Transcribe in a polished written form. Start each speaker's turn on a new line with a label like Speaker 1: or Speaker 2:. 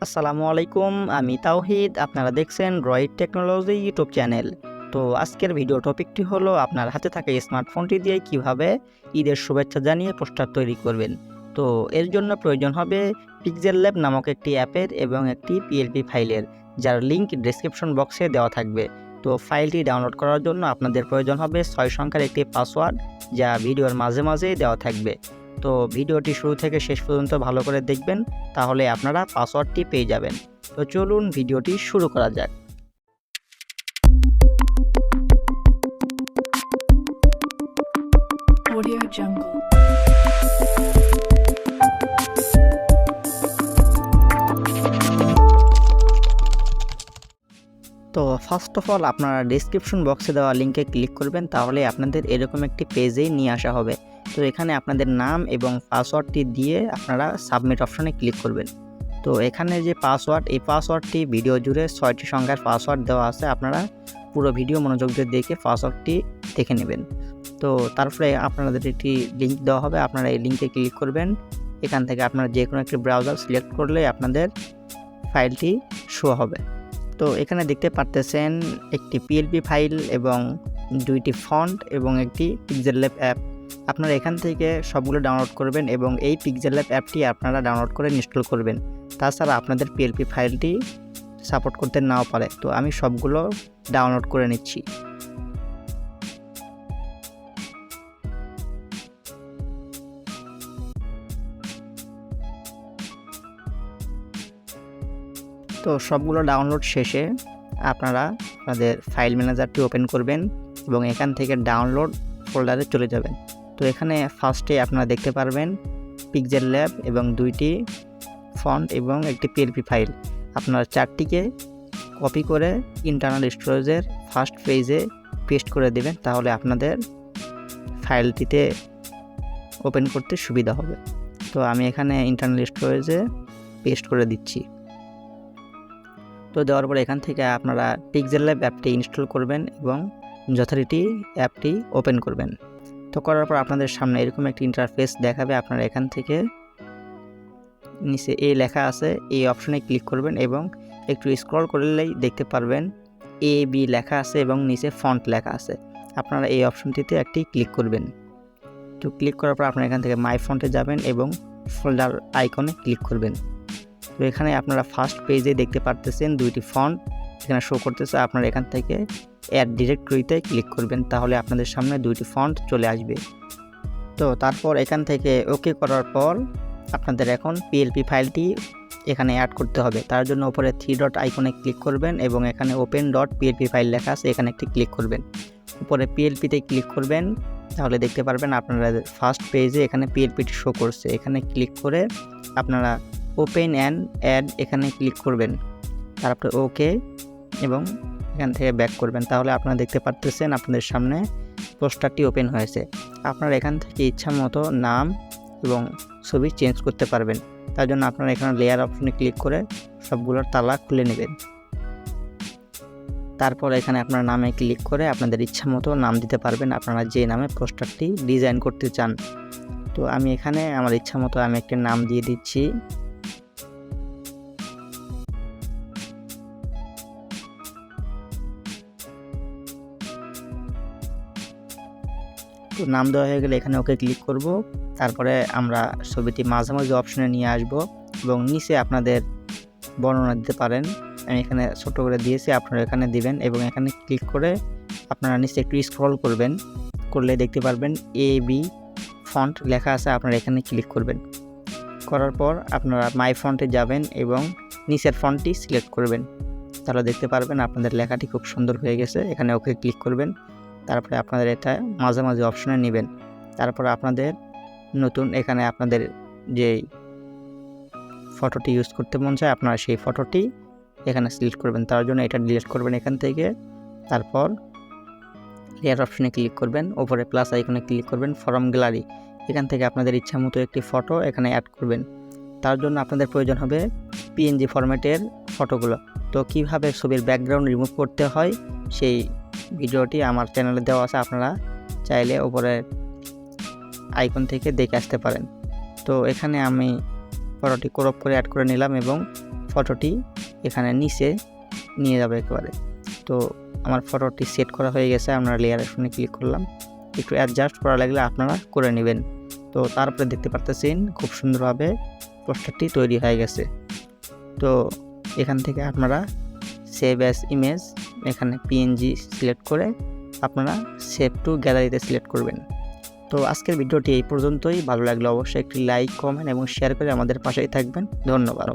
Speaker 1: আসসালামু আলাইকুম, আমি তাওহিদ। আপনারা দেখছেন ড্রয়েড টেকনোলজি ইউটিউব চ্যানেল। তো আজকের ভিডিও টপিকটি হলো আপনার হাতে থাকা স্মার্টফোনটি দিয়ে কিভাবে ঈদের শুভেচ্ছা জানিয়ে পোস্টার তৈরি করবেন। তো এর জন্য প্রয়োজন হবে পিক্সেল নামক একটি অ্যাপের এবং একটি পিএলপি ফাইলের, যার লিঙ্ক ডেসক্রিপশন বক্সে দেওয়া থাকবে। তো ফাইলটি ডাউনলোড করার জন্য আপনাদের প্রয়োজন হবে 6 সংখ্যার একটি পাসওয়ার্ড, যা ভিডিওর মাঝে মাঝেই দেওয়া থাকবে। তো ভিডিওটি শুরু থেকে শেষ পর্যন্ত ভালো করে দেখবেন, তাহলে আপনারা পাসওয়ার্ডটি পেয়ে যাবেন। তো চলুন ভিডিওটি শুরু করা যাক।
Speaker 2: Audio Jungle.
Speaker 1: তো ফার্স্ট অফ অল আপনারা ডেসক্রিপশন বক্সে দেওয়া লিঙ্কে ক্লিক করবেন, তাহলে আপনাদের এরকম একটি পেজেই নিয়ে আসা হবে। তো এখানে আপনাদের নাম এবং পাসওয়ার্ডটি দিয়ে আপনারা সাবমিট অপশনে ক্লিক করবেন। তো এখানে যে পাসওয়ার্ড, এই পাসওয়ার্ডটি ভিডিও জুড়ে 6টি সংখ্যার পাসওয়ার্ড দেওয়া আছে। আপনারা পুরো ভিডিও মনোযোগ দিয়ে দেখে পাসওয়ার্ডটি দেখে নেবেন। তো তারপরে আপনাদের একটি লিঙ্ক দেওয়া হবে, আপনারা এই লিঙ্কে ক্লিক করবেন। এখান থেকে আপনারা যে কোনো একটি ব্রাউজার সিলেক্ট করলে আপনাদের ফাইলটি শো হবে। তো এখানে দেখতে পারতেছেন একটি পিএলপি ফাইল এবং 2টি ফন্ট এবং একটি পিক্সেলল্যাব অ্যাপ। আপনারা এখান থেকে সবগুলো ডাউনলোড করবেন এবং এই পিক্সেলল্যাব অ্যাপটি আপনারা ডাউনলোড করে ইনস্টল করবেন। তাছাড়া আপনাদের পিএলপি ফাইলটি সাপোর্ট করতে নাও পারে। তো আমি সবগুলো ডাউনলোড করে নিচ্ছি। তো সবগুলো ডাউনলোড শেষে আপনারা আপনাদের ফাইল ম্যানেজারটি ওপেন করবেন এবং এখান থেকে ডাউনলোড ফোল্ডারে চলে যাবেন। তো এখানে ফার্স্টে আপনারা দেখতে পারবেন পিক্সেলল্যাব এবং 2টি ফন্ট এবং একটি পিএলপি ফাইল। আপনারা 4টিকে কপি করে ইন্টারনাল স্টোরেজের ফার্স্ট পেজে পেস্ট করে দেবেন, তাহলে আপনাদের ফাইলটিতে ওপেন করতে সুবিধা হবে। তো আমি এখানে ইন্টারনাল স্টোরেজে পেস্ট করে দিচ্ছি। তো দেওয়ার পরে এখান থেকে আপনারা পিক্সেলল্যাব অ্যাপটি ইনস্টল করবেন এবং যথারীতি অ্যাপটি ওপেন করবেন। তো করার পর আপনাদের সামনে এরকম একটি ইন্টারফেস দেখাবে। আপনারা এখান থেকে নিচে এই লেখা আছে, এই অপশনে ক্লিক করবেন এবং একটু স্ক্রল করলেই দেখতে পারবেন AB লেখা আছে এবং নিচে ফন্ট লেখা আছে। আপনারা এই অপশনটিতে একটি ক্লিক করবেন। তো ক্লিক করার পর আপনারা এখান থেকে মাই ফন্টে যাবেন এবং ফোল্ডার আইকনে ক্লিক করবেন। তো এখানে আপনারা ফার্স্ট পেজে দেখতে পারতেছেন 2টি ফন্ট এখানে শো করতেছে। আপনারা এখান থেকে অ্যাড ডিরেক্টরিতে ক্লিক করবেন, তাহলে আপনাদের সামনে 2টি ফন্ট চলে আসবে। তো তারপর এখান থেকে ওকে করার পর আপনাদের এখন পিএলপি ফাইলটি এখানে অ্যাড করতে হবে। তার জন্য উপরে 3 ডট আইকনে ক্লিক করবেন এবং এখানে ওপেন ডট পিএলপি ফাইল লেখা আছে, এখানে একটি ক্লিক করবেন। উপরে পিএলপিতে ক্লিক করবেন, তাহলে দেখতে পারবেন আপনারা ফার্স্ট পেজে এখানে পিএলপিটি শো করছে। এখানে ক্লিক করে আপনারা ওপেন অ্যান্ড অ্যাড এখানে ক্লিক করবেন, তারপরে ওকে এবং এখান থেকে ব্যাক করবেন। তাহলে আপনারা দেখতে পারতেছেন আপনাদের সামনে পোস্টারটি ওপেন হয়েছে। আপনারা এখান থেকে ইচ্ছা মতো নাম এবং ছবি চেঞ্জ করতে পারবেন। তার জন্য আপনারা এখানে লেয়ার অপশনে ক্লিক করে সবগুলোর তালা খুলে নেবেন। তারপর এখানে আপনার নামে ক্লিক করে আপনাদের ইচ্ছা মতো নাম দিতে পারবেন, আপনারা যে নামে পোস্টারটি ডিজাইন করতে চান। তো আমি এখানে আমার ইচ্ছা মতো আমি একটা নাম দিয়ে দিচ্ছি। তো নাম দেওয়া হয়ে গেলে এখানে ওকে ক্লিক করব। তারপরে আমরা ছবিটি মাঝামাঝি অপশনে নিয়ে আসব এবং নিচে আপনাদের বর্ণনা দিতে পারেন। আমি এখানে ছোট করে দিয়েছি, আপনারা এখানে দিবেন এবং এখানে ক্লিক করে আপনারা নিচে একটু স্ক্রল করবেন, করলে দেখতে পারবেন AB ফন্ট লেখা আছে। আপনারা এখানে ক্লিক করবেন। করার পর আপনারা মাই ফন্টে যাবেন এবং নিচের ফন্টটি সিলেক্ট করবেন, তাহলে দেখতে পারবেন আপনাদের লেখাটি খুব সুন্দর হয়ে গেছে। এখানে ওকে ক্লিক করবেন, তারপরে আপনাদের এটা মাঝামাঝি অপশনে নেবেন। তারপরে আপনাদের নতুন এখানে আপনাদের যে ফটোটি ইউজ করতে মন চায় আপনারা সেই ফটোটি এখানে সিলেক্ট করবেন। তার জন্য এটা ডিলিট করবেন এখান থেকে। তারপর লেয়ার অপশনে ক্লিক করবেন, ওপরে প্লাস আইকনে ক্লিক করবেন, ফ্রম গ্যালারি এখান থেকে আপনাদের ইচ্ছা মতো একটি ফটো এখানে অ্যাড করবেন। তার জন্য আপনাদের প্রয়োজন হবে PNG ফরম্যাটের ফটোগুলো। তো কিভাবে ছবির ব্যাকগ্রাউন্ড রিমুভ করতে হয় সেই ভিডিওটি আমার চ্যানেলে দেওয়া আছে, আপনারা চাইলে উপরে আইকন থেকে দেখে আসতে পারেন। তো এখানে আমি ফটোটি ক্রপ করে অ্যাড করে নিলাম এবং ফটোটি এখানে নিচে নিয়ে যাবে একেবারে। তো আমার ফটোটি সেট করা হয়ে গেছে, আমরা লেয়ার অপশনে ক্লিক করলাম। একটু অ্যাডজাস্ট করা লাগলে আপনারা করে নেবেন। তো তারপরে দেখতে পারতেছেন খুব সুন্দরভাবে পোস্টারটি তৈরি হয়ে গেছে। তো এখান থেকে আপনারা সেভ অ্যাজ ইমেজ এখানে পিএনজি সিলেক্ট করে আপনারা সেভ টু গ্যালারিতে সিলেক্ট করবেন। তো আজকের ভিডিওটি এই পর্যন্তই। ভালো লাগলে অবশ্যই একটি লাইক, কমেন্ট এবং শেয়ার করে আমাদের পাশেই থাকবেন। ধন্যবাদ।